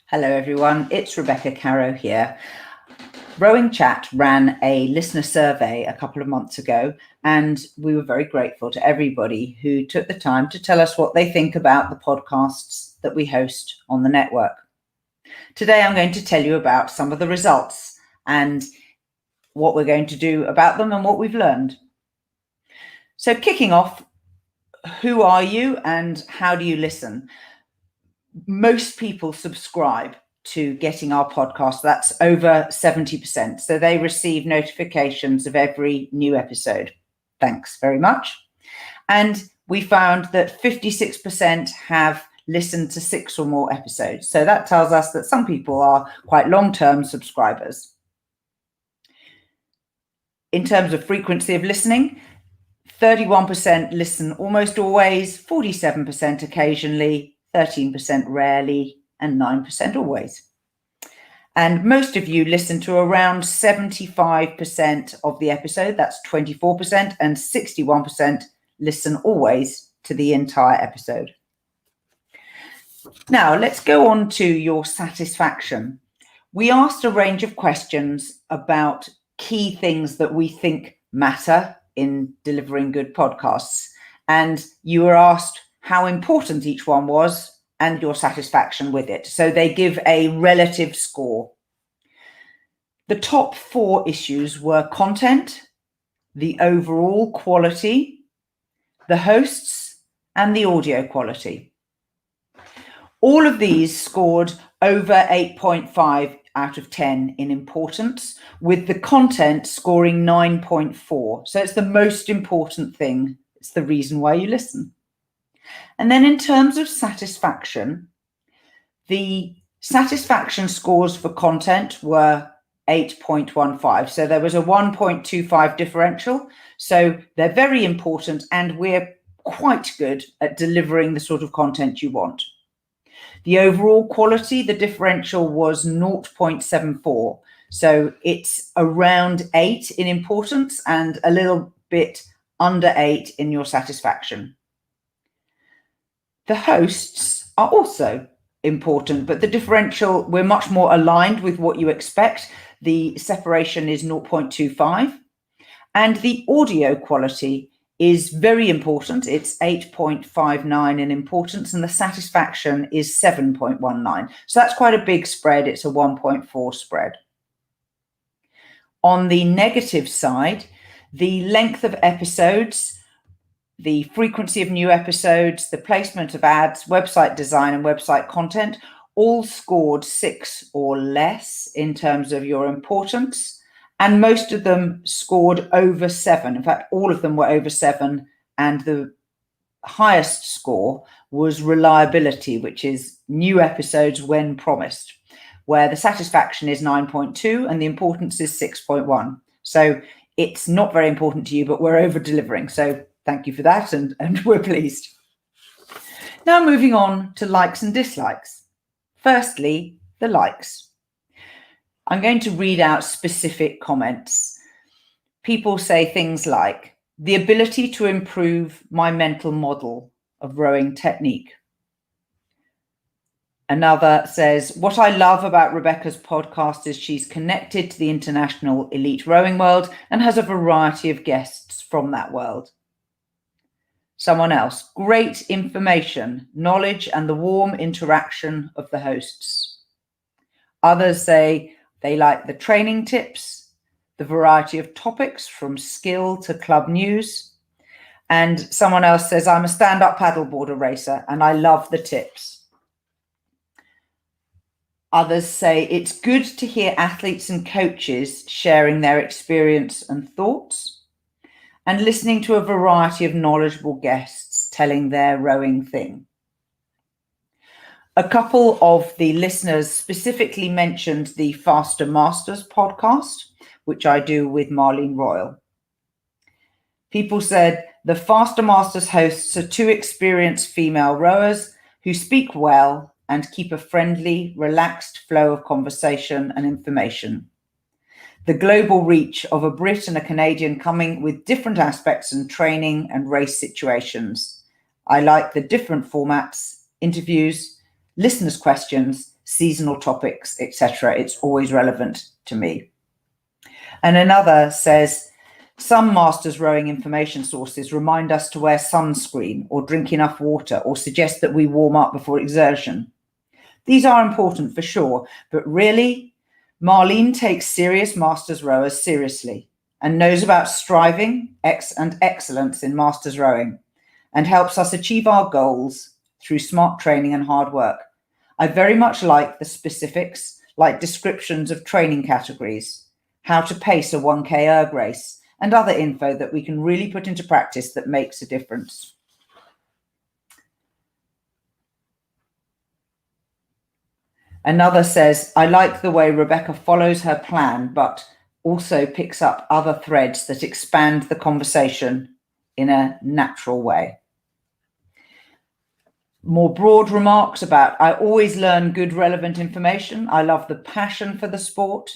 Hello everyone, it's Rebecca Caro here. RowingChat ran a listener survey a couple of months ago, and we were very grateful to everybody who took the time to tell us what they think about the podcasts that we host on the network. Today I'm going to tell you about some of the results and what we're going to do about them and what we've learned. So kicking off, who are you and how do you listen? Most people subscribe to getting our podcast. That's over 70%. So they receive notifications of every new episode. Thanks very much. And we found that 56% have listened to 6 or more episodes. So that tells us that some people are quite long-term subscribers. In terms of frequency of listening, 31% listen almost always, 47% occasionally, 13% rarely, and 9% always. And most of you listen to around 75% of the episode, that's 24%, and 61% listen always to the entire episode. Now, let's go on to your satisfaction. We asked a range of questions about key things that we think matter in delivering good podcasts. And you were asked how important each one was and your satisfaction with it. So they give a relative score. The top 4 issues were content, the overall quality, the hosts, and the audio quality. All of these scored over 8.5 out of 10 in importance, with the content scoring 9.4. So it's the most important thing. It's the reason why you listen. And then in terms of satisfaction, the satisfaction scores for content were 8.15. So there was a 1.25 differential. So they're very important, and we're quite good at delivering the sort of content you want. The overall quality, the differential was 0.74. So it's around 8 in importance and a little bit under 8 in your satisfaction. The hosts are also important, but the differential, we're much more aligned with what you expect. The separation is 0.25, and the audio quality is very important. It's 8.59 in importance, and the satisfaction is 7.19. So that's quite a big spread. It's a 1.4 spread. On the negative side, the length of episodes, the frequency of new episodes, the placement of ads, website design, and website content all scored 6 or less in terms of your importance. And most of them scored over 7. In fact, all of them were over 7. And the highest score was reliability, which is new episodes when promised, where the satisfaction is 9.2 and the importance is 6.1. So it's not very important to you, but we're over delivering. So thank you for that, and we're pleased. Now moving on to likes and dislikes. Firstly, the likes. I'm going to read out specific comments. People say things like, the ability to improve my mental model of rowing technique. Another says, what I love about Rebecca's podcast is she's connected to the international elite rowing world and has a variety of guests from that world. Someone else, great information, knowledge, and the warm interaction of the hosts. Others say they like the training tips, the variety of topics from skill to club news. And someone else says, I'm a stand-up paddleboarder racer and I love the tips. Others say it's good to hear athletes and coaches sharing their experience and thoughts, and listening to a variety of knowledgeable guests telling their rowing thing. A couple of the listeners specifically mentioned the Faster Masters podcast, which I do with Marlene Royal. People said the Faster Masters hosts are 2 experienced female rowers who speak well and keep a friendly, relaxed flow of conversation and information. The global reach of a Brit and a Canadian coming with different aspects and training and race situations. I like the different formats, interviews, listeners' questions, seasonal topics, etc. It's always relevant to me. And another says, some Masters Rowing information sources remind us to wear sunscreen or drink enough water or suggest that we warm up before exertion. These are important for sure, but really, Marlene takes serious Masters rowers seriously and knows about striving and excellence in Masters rowing and helps us achieve our goals through smart training and hard work. I very much like the specifics, like descriptions of training categories, how to pace a 1K erg race, and other info that we can really put into practice that makes a difference. Another says, I like the way Rebecca follows her plan, but also picks up other threads that expand the conversation in a natural way. More broad remarks about, I always learn good, relevant information. I love the passion for the sport.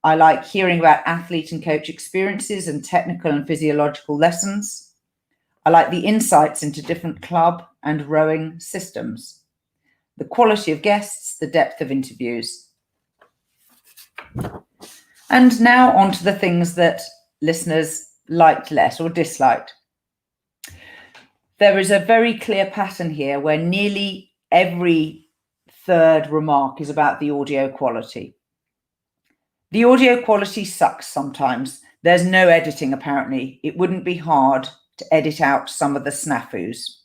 I like hearing about athlete and coach experiences and technical and physiological lessons. I like the insights into different club and rowing systems, the quality of guests, the depth of interviews. And now on to the things that listeners liked less or disliked. There is a very clear pattern here where nearly every third remark is about the audio quality. The audio quality sucks sometimes. There's no editing, apparently. It wouldn't be hard to edit out some of the snafus.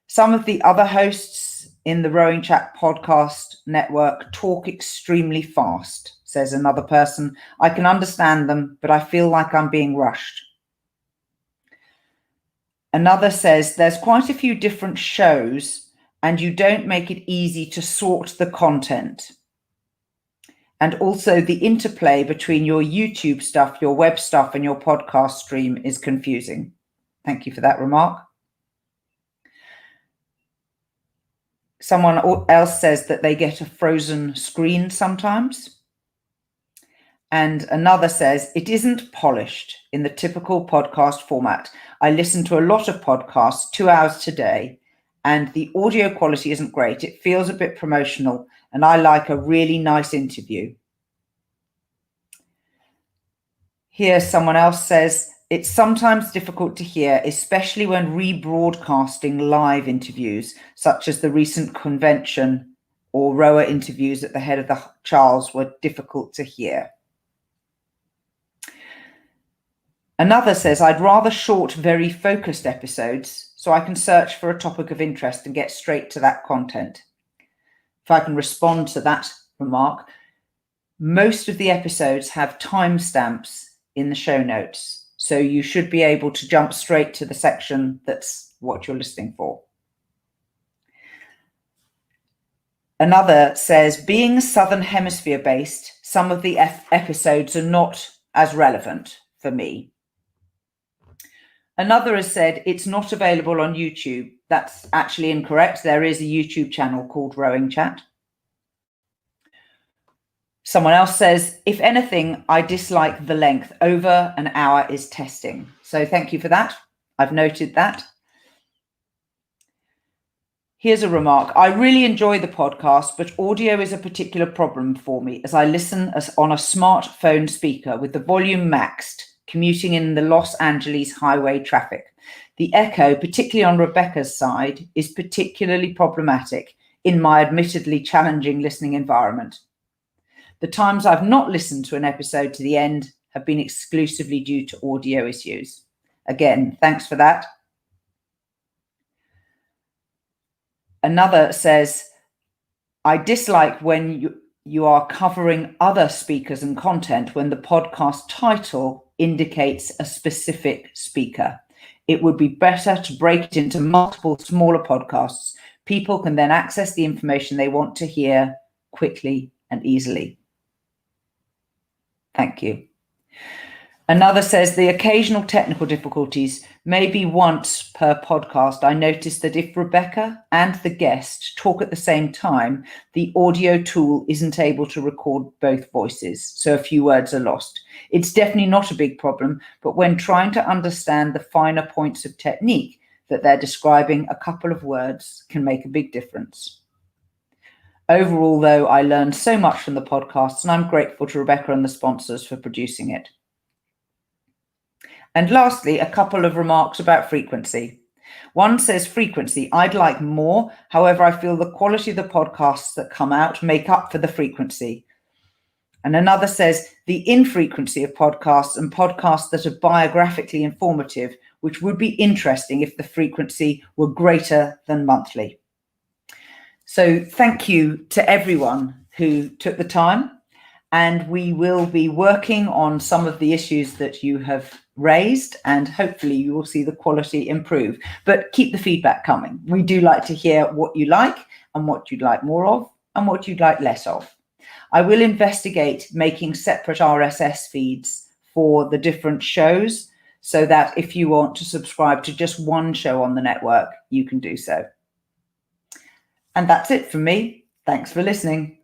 Some of the other hosts in the RowingChat podcast network talk extremely fast, says another person. I can understand them, but I feel like I'm being rushed. Another says there's quite a few different shows and you don't make it easy to sort the content. And also the interplay between your YouTube stuff, your web stuff, and your podcast stream is confusing. Thank you for that remark. Someone else says that they get a frozen screen sometimes. And another says, it isn't polished in the typical podcast format. I listen to a lot of podcasts, 2 hours today, and the audio quality isn't great. It feels a bit promotional, and I like a really nice interview. Here, someone else says, it's sometimes difficult to hear, especially when rebroadcasting live interviews, such as the recent convention or rower interviews at the head of the Charles were difficult to hear. Another says, I'd rather short, very focused episodes so I can search for a topic of interest and get straight to that content. If I can respond to that remark, most of the episodes have timestamps in the show notes, so you should be able to jump straight to the section that's what you're listening for. Another says, being Southern Hemisphere based, some of the episodes are not as relevant for me. Another has said it's not available on YouTube. That's actually incorrect. There is a YouTube channel called RowingChat. Someone else says, if anything, I dislike the length. Over an hour is testing. So thank you for that. I've noted that. Here's a remark. I really enjoy the podcast, but audio is a particular problem for me as I listen on a smartphone speaker with the volume maxed, commuting in the Los Angeles highway traffic. The echo, particularly on Rebecca's side, is particularly problematic in my admittedly challenging listening environment. The times I've not listened to an episode to the end have been exclusively due to audio issues. Again, thanks for that. Another says, I dislike when you are covering other speakers and content when the podcast title indicates a specific speaker. It would be better to break it into multiple smaller podcasts. People can then access the information they want to hear quickly and easily. Thank you. Another says the occasional technical difficulties, maybe once per podcast. I noticed that if Rebecca and the guest talk at the same time, the audio tool isn't able to record both voices, so a few words are lost. It's definitely not a big problem, but when trying to understand the finer points of technique that they're describing, a couple of words can make a big difference. Overall, though, I learned so much from the podcast, and I'm grateful to Rebecca and the sponsors for producing it. And lastly, a couple of remarks about frequency. One says frequency, I'd like more. However, I feel the quality of the podcasts that come out make up for the frequency. And another says the infrequency of podcasts and podcasts that are biographically informative, which would be interesting if the frequency were greater than monthly. So thank you to everyone who took the time, and we will be working on some of the issues that you have raised, and hopefully you will see the quality improve. But keep the feedback coming. We do like to hear what you like and what you'd like more of and what you'd like less of. I will investigate making separate RSS feeds for the different shows so that if you want to subscribe to just one show on the network, you can do so. And that's it from me. Thanks for listening.